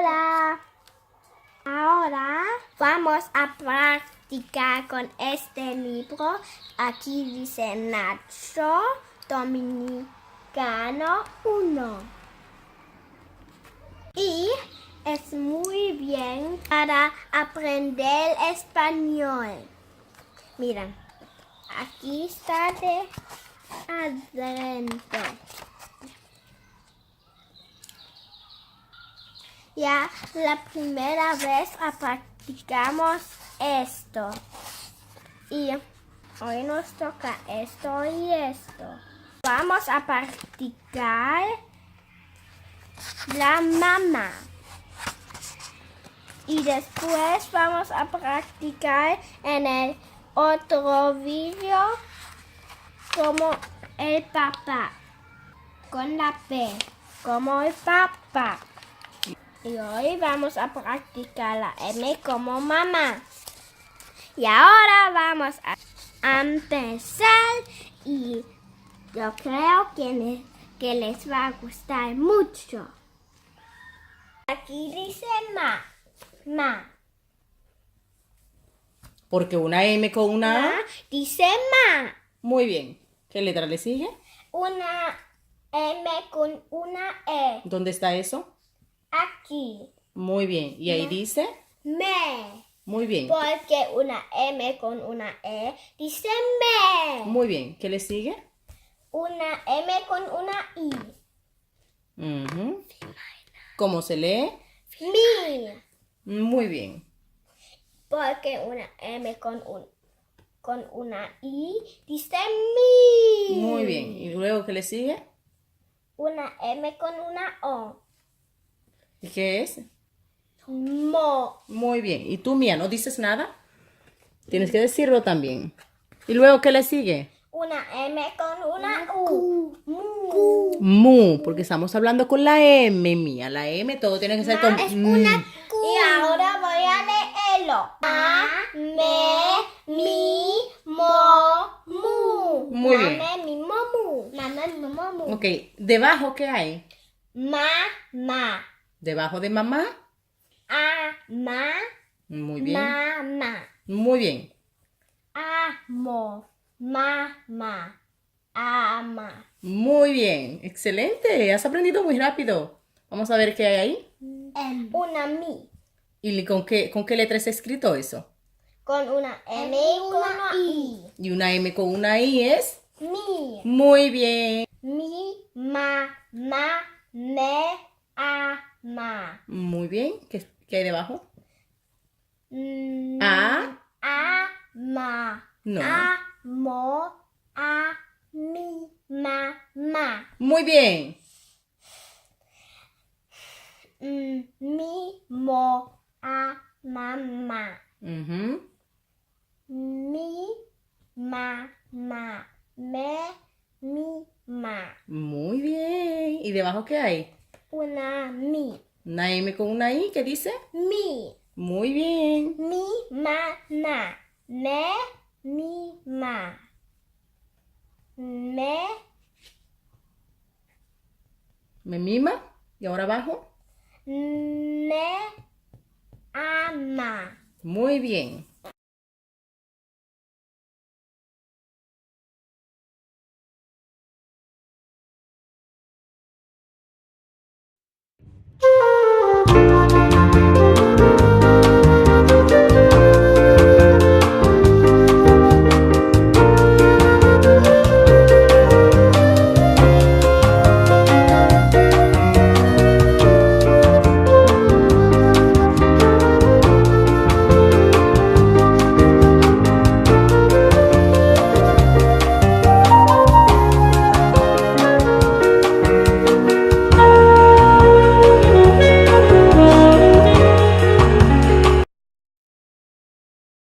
Hola. Ahora vamos a practicar con este libro. Aquí dice Nacho Dominicano 1. Y es muy bien para aprender español. Miren, aquí está de adentro. Ya la primera vez practicamos esto. Y hoy nos toca esto y esto. Vamos a practicar la mamá. Y después vamos a practicar en el otro vídeo como el papá. Con la P, como el papá. Y hoy vamos a practicar la M como mamá. Y ahora vamos a empezar y yo creo que les va a gustar mucho. Aquí dice ma. Porque una M con una A. Dice ma. Muy bien. ¿Qué letra le sigue? Una M con una E. ¿Dónde está eso? Aquí. Muy bien. ¿Y ahí dice? Me. Muy bien. Porque una M con una E dice me. Muy bien. ¿Qué le sigue? Una M con una I. Ujú. ¿Cómo se lee? Mi. Muy bien. Porque una M con una I dice mi. Muy bien. ¿Y luego qué le sigue? Una M con una O. ¿Y qué es? Mo. Muy bien. ¿Y tú, Mía, no dices nada? Tienes que decirlo también. ¿Y luego qué le sigue? Una M con una U. Mu. Mu, porque estamos hablando con la M, Mía. La M todo tiene que ser con Es una Q. Y ahora voy a leerlo. A, me, mi, mo, mu. Muy bien. Mame, mi, mo, mu. Mame, mi, mo, mu. Ok, ¿debajo qué hay? Ma. ¿Debajo de mamá? Ma. Muy bien. Mamá. Muy bien. Amo. Mamá. Ama. Muy bien. Excelente. Has aprendido muy rápido. Vamos a ver qué hay ahí. Una mi. ¿Y con qué letra está escrito eso? Con una M y con una I. Y una M con una I es. Mi. Muy bien. Mi, ma, me, ama. Muy bien. ¿Qué hay debajo? Mm, A. ma. No. Amo. A, mi, ma. Muy bien. Mi, mo, mamá. Ujú. Mi, me, mi, ma. Muy bien. ¿Y debajo qué hay? Una mi. Una M con una I, ¿qué dice? Mi. Muy bien. Mi, ma. Me, mi, ma. Me mima. ¿Y ahora abajo? Me, ama. Muy bien.